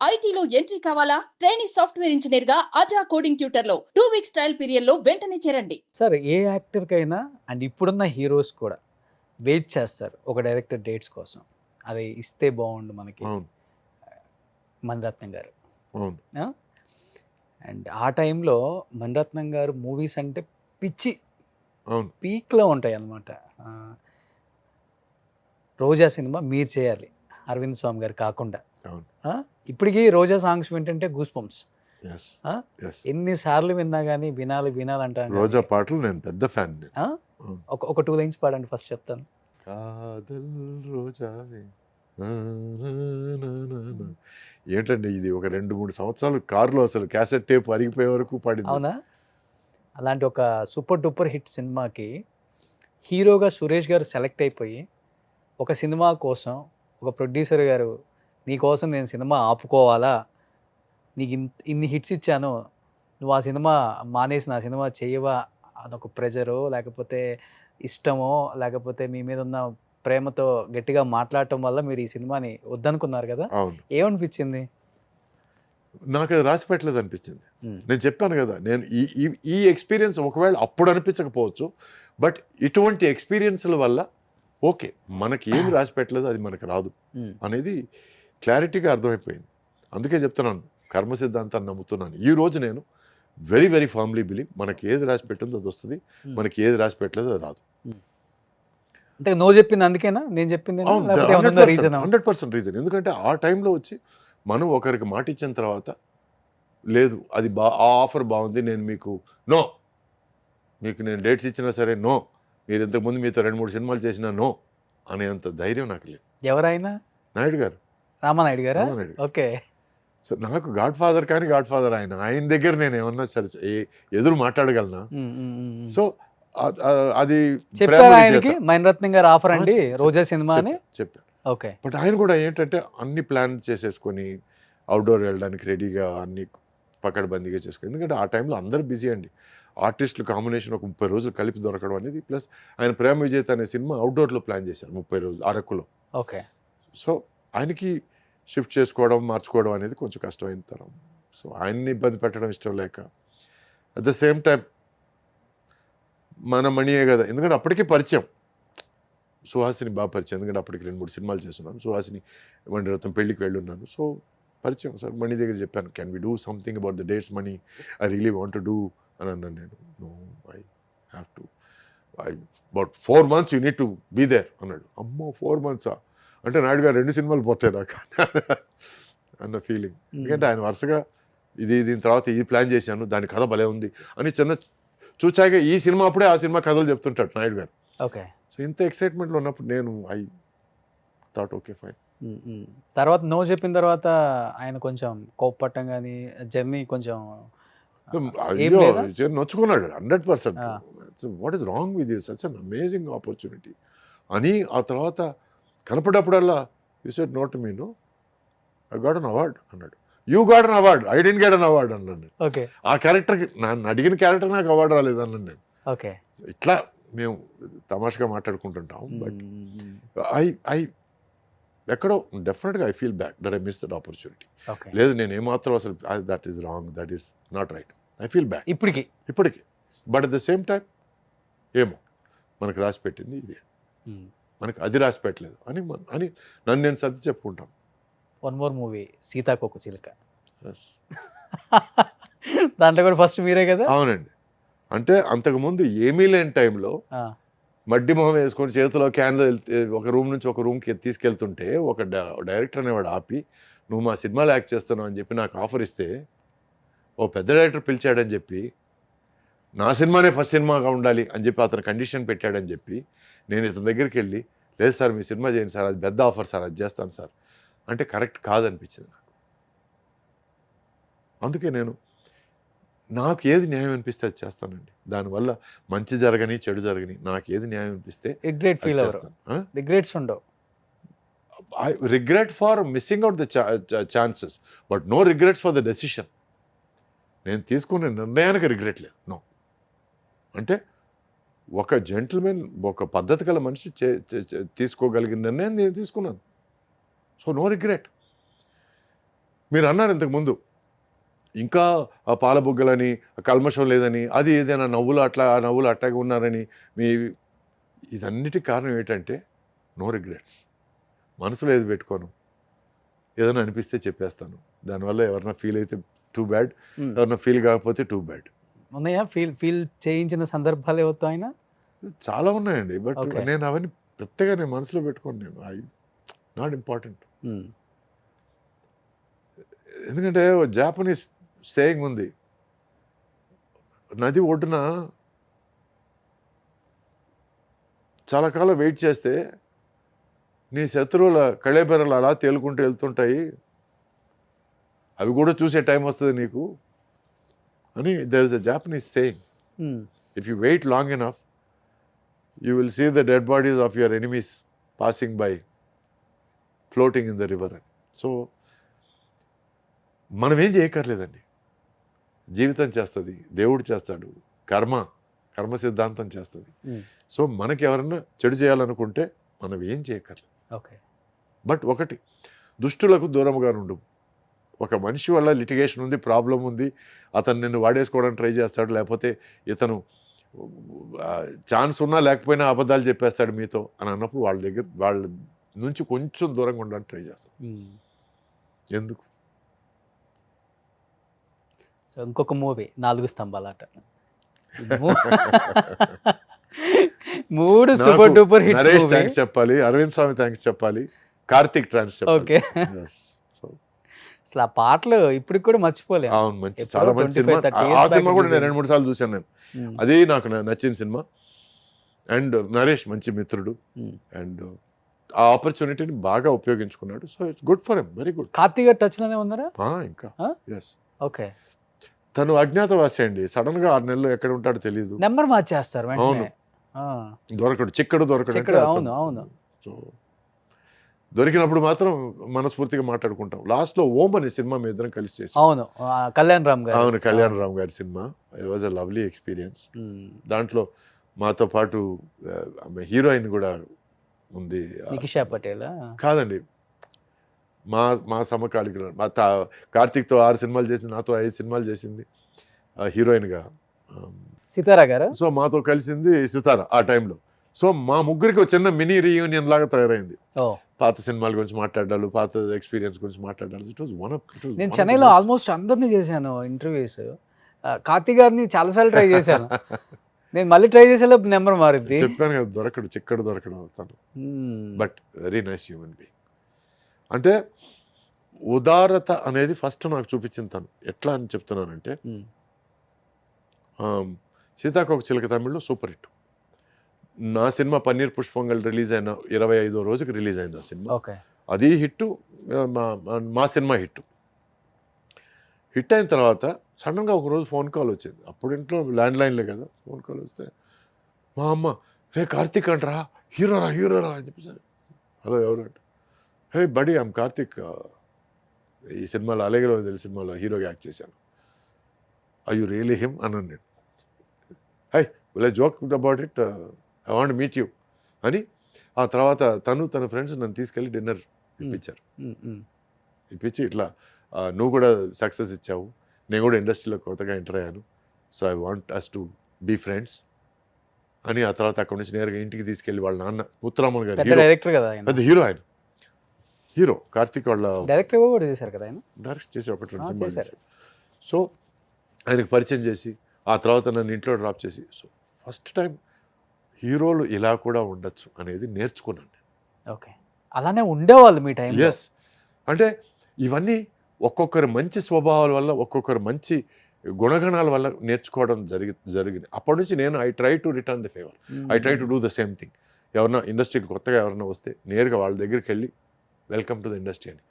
ఐటీలో ఎంట్రీ కావాలా? Trainee software engineer గా అజా కోడింగ్ ట్యూటర్ లో 2 వీక్స్ ట్రయల్ పీరియడ్ లో వెంటనే చేరండి. సార్ ఏ యాక్టర్‌కైనా అండ్ ఇప్పుడున్న హీరోస్ కూడా వెయిట్ చేస్తారు ఒక డైరెక్టర్ డేట్స్ కోసం. అది ఇస్తే బావుండు మనకి. అవును. మణిరత్నం గారు. అవును. ఆ! అండ్ ఆ టైంలో మణిరత్నం గారు మూవీస్ అంటే పిచ్చి. అవును. పీక్‌లో ఉంటాయన్నమాట. ఆహ్, 'రోజా' సినిమా మీరు చేయాలి. అరవింద్ స్వామి గారు కాకుండా. అవును. ఆ! ఇప్పటికి 'రోజా' సాంగ్స్ వింటుంటే గూస్ బంప్స్. యెస్. ఆ! యెస్. ఎన్ని సార్లు విన్నా గాని వినాలి వినాలంటాం గాని. రోజా పాటలు నేను పెద్ద ఫ్యాన్ నేను. ఆ! అవును. ఒక 2 లైన్స్ పాడండి ఫస్ట్ చెప్తాను. కాదల్ రోజావే నా నా నా నా నా. ఏంటండి ఇది ఒక 2, 3 సంవత్సరాలు కారులో అసలు క్యాసెట్ టేప్ అరిగిపోయే వరకు పాడింది. అవునా? అలాంటి ఒక సూపర్ డూపర్ హిట్ సినిమాకి హీరోగా సురేష్ గారు సెలెక్ట్ అయిపోయి, ఒక సినిమా కోసం ఒక ప్రొడ్యూసర్ గారు, "నీకోసం నేను సినిమా ఆపుకోవాలా? నీకు ఇన్ని హిట్స్ ఇచ్చాను. నువ్వు ఆ సినిమా మానేసి నా సినిమా చెయ్యవా?" అదొక ప్రెజరో, లేకపోతే ఇష్టమో, లేకపోతే మీ మీద ఉన్న ప్రేమతో గట్టిగా మాట్లాడటం వల్ల మీరు ఈ సినిమాని వద్దనుకున్నారు కదా! అవును. ఏమనిపించింది? నాకు అది రాసి పెట్టలేదు అనిపించింది. హ్మ్. నేను చెప్పాను కదా, నేను ఈ ఈ ఈ ఎక్స్పీరియన్స్ ఒకవేళ అప్పుడు అనిపించకపోవచ్చు. బట్ ఇటువంటి ఎక్స్పీరియన్స్‌ల వల్ల ఓకే. మనకి ఏమి రాసి పెట్టలేదు అది మనకు రాదు హ్మ్. అనేది క్లారిటీగా అర్థమైపోయింది. అందుకే చెప్తున్నాను కర్మ సిద్ధాంతాన్ని నమ్ముతున్నాను. ఈ రోజు నేను వెరీ వెరీ ఫర్మ్‌లీ బిలీవ్ మనకి ఏది రాసి పెట్టిందో అది వస్తది. హ్మ్. మనకి ఏది రాసి పెట్టలేదో అది రాదు. అంటే నువ్వు చెప్పింది అందుకేనా? నేను చెప్పిందేనా? అవును. లేకపోతే ఏమన్నా ఉందా రీజను? 100% రీజన్. ఎందుకంటే ఆ టైంలో వచ్చి మనం ఒకరికి మాట ఇచ్చిన తర్వాత లేదు అది ఆ ఆఫర్ బాగుంది. నేను మీకు నో. మీకు నేను డేట్స్ ఇచ్చినా సరే నో. మీరు ఇంతకుముందు మీతో 2, 3 సినిమాలు చేసినా నో అనేంత ధైర్యం నాకు లేదు. ఎవరాయన? నాయుడు గారు. రామానాయుడు గారా? రామానాయుడు. ఓకే. సో నాకు గాడ్ ఫాదర్ కానీ గాడ్ ఫాదర్ ఆయన. ఆయన దగ్గర నేను ఏమన్నా సరే ఎదురు మాట్లాడగలనా? హ్మ్. హ్మ్. హ్మ్. హ్మ్. సో అది ప్రేమ చెప్పారా విజేత. ఆయనకి మణిరత్నం గారి ఆఫర్ అండి రోజా సినిమా అని? చెప్పారు. ఓకే. బట్ ఆయన కూడా ఏంటంటే అన్ని ప్లాన్ చేసేసుకొని అవుట్‌డోర్ వెళ్ళడానికి రెడీగా అన్ని పకడ్బందీగా చేసుకొని, ఎందుకంటే ఆ టైంలో అందరూ బిజీ అండి. ఆర్టిస్టులు కాంబినేషన్ ఒక 30 రోజులు కలిపి దొరకడం అనేది ప్లస్ ఆయన 'ప్రేమ విజేత' అనే సినిమా అవుట్‌డోర్‌లో ప్లాన్ చేశారు 30 రోజులు అరకులో. ఓకే. సో ఆయనకి షిఫ్ట్ చేసుకోవడం, మార్చుకోవడం అనేది కొంచెం కష్టమైన తరం. సో ఆయన్ని ఇబ్బంది పెట్టడం ఇష్టం లేక అట్ ద సేమ్ టైమ్ మన మణియే కదా, ఎందుకంటే అప్పటికే పరిచయం. సుహాసిని బాగా పరిచయం. ఎందుకంటే అప్పటికి 2, 3 సినిమాలు చేస్తున్నాను. సుహాసిని మణిరత్నం పెళ్ళికి వెళ్ళున్నాను. సో పరిచయం. సార్ మణి దగ్గర చెప్పాను, can we do something about the dates Mani, I really want to do అని అన్నాను నేను. No, I have to, about 4 months you need to be there అన్నాడు. అమ్మో 4 మంత్సా అంటే నాయుడు గారు 2 సినిమాలు పోతాయి నాకు అన్న ఫీలింగ్. ఎందుకంటే ఆయన వరుసగా దీని తర్వాత ఇది ప్లాన్ చేశాను, దాని కథ భలే ఉంది అని చిన్న చూచాక ఈ సినిమా అప్పుడే ఆ సినిమా కథలు చెప్తుంటాడు నాయుడు గారు. ఓకే. సో ఇంత ఎక్సైట్మెంట్లో ఉన్నప్పుడు నేను ఐ థాట్ ఓకే ఫైన్. తర్వాత నో చెప్పిన తర్వాత ఆయన కొంచెం కోప్పట్టం గాని, జర్నీ కొంచెం ఏం అయ్యో లేదా? నొచ్చుకున్నాడు 100%. ఆ! What is wrong with you, such an amazing opportunity అని. ఆ తర్వాత కనపడప్పుడల్లా you said no to me, no I got an award అన్నాడు. You got an award, I didn't get an award అన్నాను. ఓకే. ఆ క్యారెక్టర్కి నన్ను అడిగిన క్యారెక్టర్ నాకు అవార్డు రాలేదన్నాను నేను. ఓకే. ఇట్లా మేము తమాషగా మాట్లాడుకుంటుంటాం. బట్ ఐ ఐ ఎక్కడో డెఫినెట్గా I feel bad that I miss that opportunity. Okay. లేదు నేను ఏమాత్రం అసలు that is wrong, that is not right, I feel bad ఇప్పటికి. But at the same time ఏమో మనకు రాసి పెట్టింది ఇదే, మనకు అది రాసి పెట్టలేదు అని అని నన్ను నేను సర్ది చెప్పుకుంటాను. వన్ మోర్ మూవీ 'సీతాకోక చిలుక.' Yes. దాంట్లో కూడా ఫస్ట్ మీరే కదా? అవునండి. అంటే అంతకుముందు ఏమీ లేని టైంలో మడ్డి మొహం వేసుకొని చేతిలో క్యాన్లో ఒక రూమ్ నుంచి ఒక రూమ్కి తీసుకెళ్తుంటే ఒక డైరెక్టర్ అనేవాడు ఆపి, నువ్వు మా సినిమాలో యాక్ట్ చేస్తున్నావు అని చెప్పి నాకు ఆఫర్ ఇస్తే, ఓ పెద్ద డైరెక్టర్ పిలిచాడని చెప్పి నా సినిమానే ఫస్ట్ సినిమాగా ఉండాలి అని చెప్పి అతను కండిషన్ పెట్టాడని చెప్పి నేను ఇతని దగ్గరికి వెళ్ళి, లేదు సార్ మీ సినిమా చేయండి సార్, అది పెద్ద ఆఫర్ సార్, అది చేస్తాను సార్ అంటే కరెక్ట్ కాదనిపించింది నాకు. అందుకే నాకు ఏది న్యాయం అనిపిస్తే అది చేస్తానండి. దానివల్ల మంచి జరగని చెడు జరగని నాకు ఏది న్యాయం అనిపిస్తే రిగ్రెట్ ఫీల్ అవ్వరు. రిగ్రెట్స్ ఉండవు. I regret for missing out the chances but no regrets for the decision. నేను తీసుకునే నిర్ణయానికి రిగ్రెట్ లేదు. నో అంటే ఒక జెంటిల్మెన్, ఒక పద్ధతి గల మనిషి తీసుకోగలిగిన నిర్ణయం నేను తీసుకున్నాను. So no regret. మీరు అన్నారు ఇంతకుముందు ఇంకా ఆ పాల బుగ్గలని కల్మషం లేదని అది ఏదైనా నవ్వులు అట్లాగే ఉన్నారని మీ ఇదన్నిటికి కారణం ఏంటంటే నో రిగ్రెట్స్. మనసులో ఏది పెట్టుకోను, ఏదైనా అనిపిస్తే చెప్పేస్తాను. దానివల్ల ఎవరన్నా ఫీల్ అయితే టూ బ్యాడ్, ఎవరన్నా ఫీల్ కాకపోతే టూ బ్యాడ్. ఉన్నాయా ఫీల్ చేయించిన సందర్భాలు ఏవతో ఆయన? చాలా ఉన్నాయండి, బట్ Okay. నేను అవన్నీ పెద్దగా నేను మనసులో పెట్టుకోను. నేను నాట్ ఇంపార్టెంట్. ఎందుకంటే జాపనీస్ సేయింగ్ ఉంది, నది ఒడ్డున చాలా కాలం వెయిట్ చేస్తే నీ శత్రువుల కళేబెరలు అలా తేలుకుంటూ వెళ్తుంటాయి, అవి కూడా చూసే టైం వస్తుంది నీకు అని. There is a Japanese saying, if you wait long enough you will see the dead bodies of your enemies passing by, floating in the river. So మనం ఏం చేయక్కర్లేదండి, జీవితం చేస్తుంది, దేవుడు చేస్తాడు, కర్మ సిద్ధాంతం చేస్తుంది. సో మనకి ఎవరన్నా చెడు చేయాలనుకుంటే మనం ఏం చేయక్కర్లేదు. ఓకే. బట్ ఒకటి, దుష్టులకు దూరంగా ఉండు. ఒక మనిషి వల్ల లిటిగేషన్ ఉంది, ప్రాబ్లం ఉంది, అతను నిన్ను వాడేసుకోవడానికి ట్రై చేస్తాడు, లేకపోతే ఇతను ఛాన్స్ ఉన్నా లేకపోయినా అబద్ధాలు చెప్పేస్తాడు మీతో అని అన్నప్పుడు వాళ్ళ నుంచి కొంచెం దూరంగా ఉండడానికి ట్రై చేస్తాడు. ఎందుకు? సో ఇంకొక మూవీ 4 స్తంభాల ఆట. 3 super duper hits. Naresh thanks చెప్పాలి, అరవింద్ స్వామి థ్యాంక్స్ చెప్పాలి, కార్తిక్ థ్యాంక్స్ చెప్పాలి. ఓకే. అసలు ఆ పాటలు ఇప్పటికి కూడా మర్చిపోలేదు. అవును, మంచి చాలా మంచి సినిమా. ఆ సినిమా కూడా నేను 2-3 సార్లు చూశాను నేను. అది నాకు నచ్చిన సినిమా. అండ్ నరేష్ మంచి మిత్రుడు, అండ్ ఆ ఆపర్చునిటీని బాగా ఉపయోగించుకున్నాడు. So it's good for him, very good. Karthik గారు టచ్ లోనే ఉన్నారా ఇంకా? ఎస్. ఓకే. తను అజ్ఞాతవాసి అండి, సడన్ గా 6 నెలలు ఎక్కడ ఉంటాడో తెలియదు. నెంబర్ మార్చేస్తారు వెంటనే. చిక్కడు దొరకడు. అవును. సో దొరికినప్పుడు మాత్రం మనస్ఫూర్తిగా మాట్లాడుకుంటాం. లాస్ట్ లో ఓం అనే సినిమా మీ ఇద్దరం కలిసి చేసాం. అవును, కళ్యాణ్ రామ్ గారు. అవును, కళ్యాణ్ రామ్ గారి cinema. It was a lovely experience. దాంట్లో మాతో పాటు హీరోయిన్ కూడా ఉంది. నికిషా పటేల్ కాదండి, మా సమకాలికులు. కార్తీక్తో 6 సినిమాలు చేసింది, నాతో 5 సినిమాలు చేసింది హీరోయిన్గా. సితారా గారు. సో మాతో కలిసింది సితారా ఆ టైంలో. సో మా ముగ్గురికి ఒక చిన్న మినీ రీయూనియన్ లాగా తయారైంది. పాత సినిమాల గురించి మాట్లాడాలి, పాత ఎక్స్పీరియన్స్ గురించి మాట్లాడాలి. It was one of. నేను చెన్నైలో ఆల్మోస్ట్ అందరినీ చేశాను ఇంటర్వ్యూస్. కార్తీక్ గారిని చాలాసార్లు ట్రై చేశాను. నేను మళ్ళీ ట్రై చేసేలోపు నెంబర్ మారింది. చెప్పాను కదా, చిక్కడు దొరకడు అవుతాను. But very nice human being. అంటే ఉదారత అనేది ఫస్ట్ నాకు చూపించింది తను. ఎట్లా అని చెప్తున్నానంటే, సీతాకోక చిలక తమిళ్లో సూపర్ హిట్. నా సినిమా పన్నీర్ పుష్పంగల్ రిలీజ్ అయిన 25వ రోజుకి రిలీజ్ అయింది ఆ సినిమా. అది హిట్, మా సినిమా హిట్ అయిన తర్వాత సడన్గా ఒకరోజు ఫోన్ కాల్ వచ్చింది. అప్పుడు ఇంట్లో ల్యాండ్ లైన్లే కదా, ఫోన్ కాల్ వస్తే మా అమ్మ, రే కార్తీక్ అంటరా, హీరోరా అని చెప్పేసారు. హలో, ఎవరు అంటే, హే బడీ ఐమ్ కార్తీక్, ఈ సినిమాలో అలెగరో తెలిసి సినిమాలో హీరోగా యాక్ట్ చేశాను. ఐ యు రియలీ హిమ్ అన్నాను నేను. High will I joke about it, I want meet you అని. ఆ తర్వాత తన ఫ్రెండ్స్ నన్ను తీసుకెళ్ళి డిన్నర్ ఇప్పించారు. ఇప్పించి ఇట్లా నువ్వు కూడా సక్సెస్ ఇచ్చావు, నేను కూడా ఇండస్ట్రీలో కొత్తగా ఎంటర్ అయ్యాను, so I want us to be friends అని. ఆ తర్వాత అక్కడ నుంచి నేరుగా ఇంటికి తీసుకెళ్ళి వాళ్ళ నాన్న ముత్తురామన్ గారు, డైరెక్టర్ కదా, పెద్ద హీరో, ఆయన హీరో కార్తీక్ వాళ్ళ డైరెక్టర్ కూడా చేశారు కదా ఆయన. డైరెక్ట్ చేసి ఒకటి 2 సినిమాలు చేశారు. సో ఆయనకు పరిచయం చేసి ఆ తర్వాత నన్ను ఇంట్లో డ్రాప్ చేసి, సో ఫస్ట్ టైం హీరోలు ఇలా కూడా ఉండొచ్చు అనేది నేర్చుకున్నాను. ఓకే, అలానే ఉండేవాళ్ళు మీ టైం. ఎస్, అంటే ఇవన్నీ ఒక్కొక్కరి మంచి స్వభావాల వల్ల, ఒక్కొక్కరి మంచి గుణగణాల వల్ల నేర్చుకోవడం జరిగింది. అప్పటి నుంచి నేను I try to return the favour, I try to do the same thing. ఎవరన్నా ఇండస్ట్రీకి కొత్తగా ఎవరన్నా వస్తే నేరుగా వాళ్ళ దగ్గరికి వెళ్ళి వెల్కమ్ టు ద ఇండస్ట్రీ అని.